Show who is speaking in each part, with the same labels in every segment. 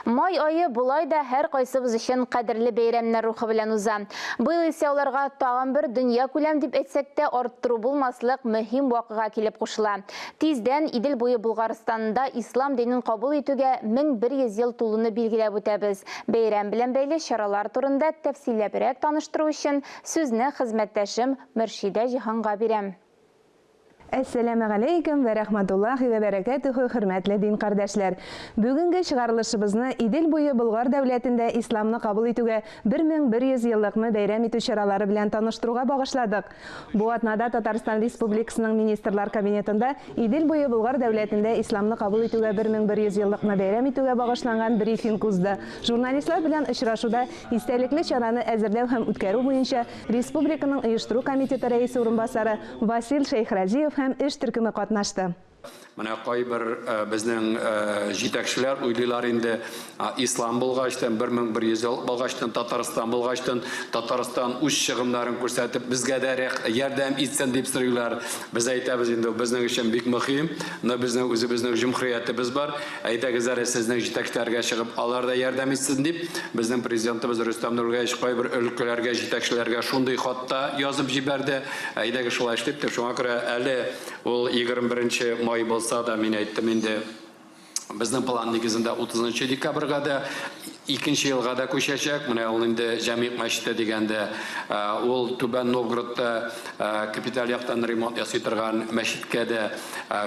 Speaker 1: Май айы булай да һәр кайсыбыз өчен кадерле бәйрәмнәр рухы белән уза. Быел исә аларга тагын бер дөнья күләм дип әйтсәк тә арттыру булмаслык мөһим вакыйга килеп кушыла. Тиздән Идел буе Булгарстанында ислам динен кабул итүгә 1100 ел тулуны билгеләп үтәбез. Бәйрәм белән бәйле чаралар турында тәфсилләбрәк таныштыру өчен сүзне хезмәттәшем Мөршидә Җиһанга бирәм.
Speaker 2: Әссәламу алейкум вә рахматуллахи вә бәрәкәтүһү, хөрмәтле дин кардәшләр. Бүгенге чыгарылышыбызны Идел буе Болгар дәүләтендә исламны кабул итүгә 1100 еллыкны бәйрәм итү чаралары белән таныштыруга багышладык. Бу атнада Татарстан Республикасының министрлар кабинетында Идел буе Болгар дәүләтендә исламны кабул итүгә 1100 еллыкны бәйрәм итүгә багышланган брифинг узды. Журналистлар белән очрашуда истәлекле чараны әзерләү һәм үткәрү буенча республиканың оештыру комитеты рәисе урынбасары Васил Шейхразиев һәм эш төркеме катнашты.
Speaker 3: Менә кайбер безнең җитәкчеләр уйлыйлар инде ислам булгачтан 1100 ел булгачтан Татарстан булгачтан Татарстан үз чыгымнарын күрсәтеп безгә дә ярдәм итсен дип сорыйлар. Без әйтәбез инде безнең өчен бик мөһим. Безнең үзебезнең җумһуриятыбыз бар. Әйдәгез әле сезнең җитәкчеләргә чыгып алар да ярдәм итсен дип безнең президентыбыз Рөстәм Нургаевич кайбер өлкәләргә җитәкчеләргә шундый хатта язып җибәрде. Әйдәгез шулай эшләп шуңа күрә әле ул 21 май булса да мин әйттем инде безнең план нигезендә 30 декабрьгә дә 2 елга да күчәчәк. Менә ул инде Җәмигъ мәчете дигәндә ул Түбән Новгородта капиталь яктан ремонт ясый торган мәчеткә дә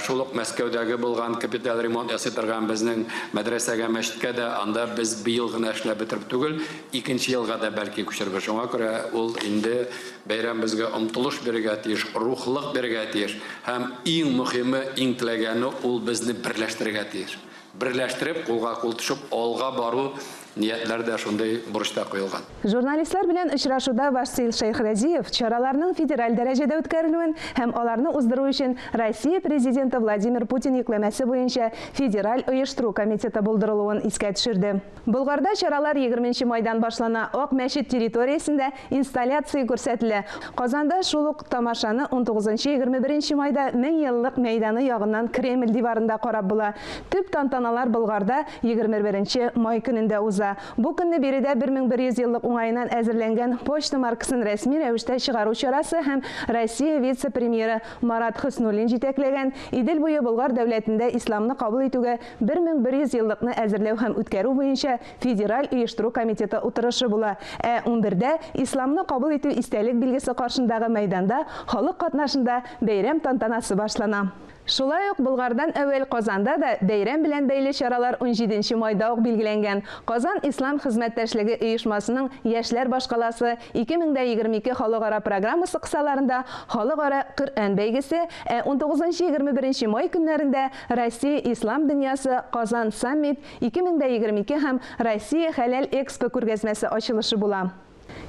Speaker 3: шул ук Мәскәүдәге булган капиталь ремонт ясый торган безнең мәдрәсәгә мәчеткә дә анда без быел гына эшләп бетереп түгел 2 елга да бәлки күчербез. Шуңа күрә ул инде бәйрәм безгә омтылыш бирергә тиеш, рухлык бирергә тиеш һәм иң мөһиме, иң теләгәне ул безне берләштерергә тиеш. Берләштереп, кулга кул төшеп, алга бару ниятләр дә шундай бурычта куелган.
Speaker 2: Журналистлар белән очрашуда Васил Шейхразиев чараларның федераль дәрәҗәдә үткәрелүен һәм аларны уздыру өчен Россия президенты Владимир Путин йөкләмәсе буенча федераль оештыру комитеты булдырылуын искә төшерде. Булгарда чаралар 20 майдан башлана. Ак мәчет территориясендә инсталляция күрсәтелә. Казанда шул ук тамашаны 19-21 майда 1000 еллык мәйданы ягыннан Кремль диварында карап була. Төп тантаналар Булгарда 21 май көнендә уза. Бу көнне биредә 1100 еллык уңаеннан әзерләнгән почта маркасын рәсми рәвештә чыгару чарасы һәм Россия вице-премьеры Марат Хөснуллин җитәкләгән Идел буе Болгар дәүләтендә исламны кабул итүгә 1100 еллыкны әзерләү һәм үткәрү буенча федераль оештыру комитеты утырышы була. 11дә исламны кабул итү истәлек билгесе каршындагы мәйданда халык катнашында бәйрәм тантанасы башлана. Шулай ук Булгардан әвәл Казанда да бәйрәм белән бәйле чаралар 17 майда ук билгеләнгән. Казан Ислам хезмәттәшлеге оешмасының яшьләр башкаласы 2022 халыкара программасы кысаларында халыкара Коръән бәйгесе, 19-21 май көннәрендә Россия Ислам дөньясы Казан саммит 2022 һәм Россия хәләл экспо күргәзмәсе ачылышы була.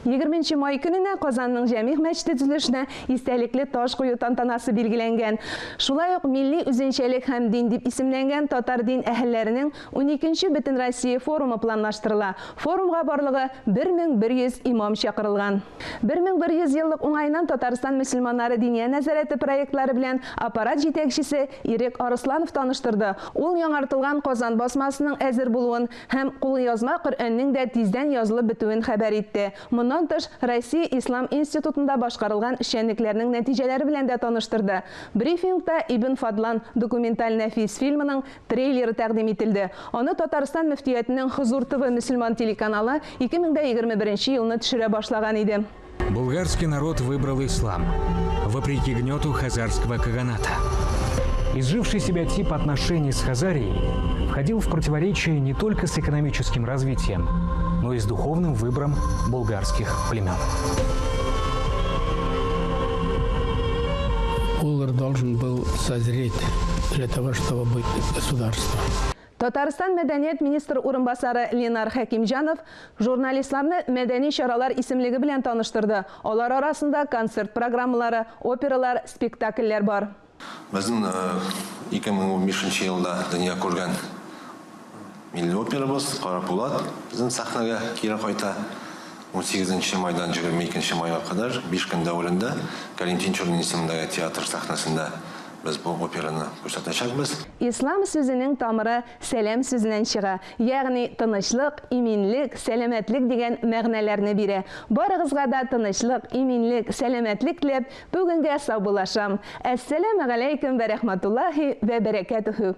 Speaker 2: 20 май көненә Казанның Җәмигъ мәчете төзелешенә истәлекле таш кую тантанасы билгеләнгән. Шулай ук милли үзенчәлек һәм дин дип исемләнгән татар дин әһелләренең 12-нче Бөтен Россия форумы планлаштырыла. Форумга барлыгы 1100 имам чакырылган. 1100 еллык уңайыннан Татарстан мөселманнары диния нәзарәте проектлары белән аппарат җитәкчесе Ирек Арысланов таныштырды. Ул яңартылган Казан басмасының әзер булуын һәм кулъязма Коръәннең дә тиздән язылып бетүен хәбәр итте. Моннан тыш Россия Ислам институтында башкарылган эшчәнлекләрнең нәтиҗәләре белән дә таныштырды. Брифингта Ибн Фадлан документаль нәфис фильмының трейлеры тәкъдим итилде. Аны Татарстан мөфтиятының Хозур ТВ мөселман телеканалы 2021 елны төшерә башлаган иде.
Speaker 4: Булгарский народ выбрал ислам, вопреки гнету хазарского каганата. Изживший себя тип отношений с Хазарией входил в противоречие не только с экономическим развитием, но и с духовным выбором булгарских племен.
Speaker 5: Булгар должен был созреть для того, чтобы быть государством.
Speaker 2: Татарстан мәдәният министры урынбасары Ленар Хәкимҗанов журналистларны мәдәни чаралар исемлеге белән таныштырды. Алар арасында концерт программалары, опералар, спектакльләр бар.
Speaker 6: Безнең 2015 елда дөнья күргән милли операбыз Кара Пулат безнең сахнага кире кайта. 18 майдан 22 майга кадәр 5 көн дәвамында Калентин Чорный исемендәге театр сахнасында без бу операны күрсәтәчәкбез.
Speaker 2: Ислам сүзенең тамыры сәлам сүзеннән чыга, ягъни тынычлык, иминлек, сәламәтлек дигән мәгънәләрне бирә. Барыгызга да тынычлык, иминлек, сәламәтлек теләп, бүгенгә саубуллашам. Әссәламу алейкум ва рахматуллаһи ва баракатуху.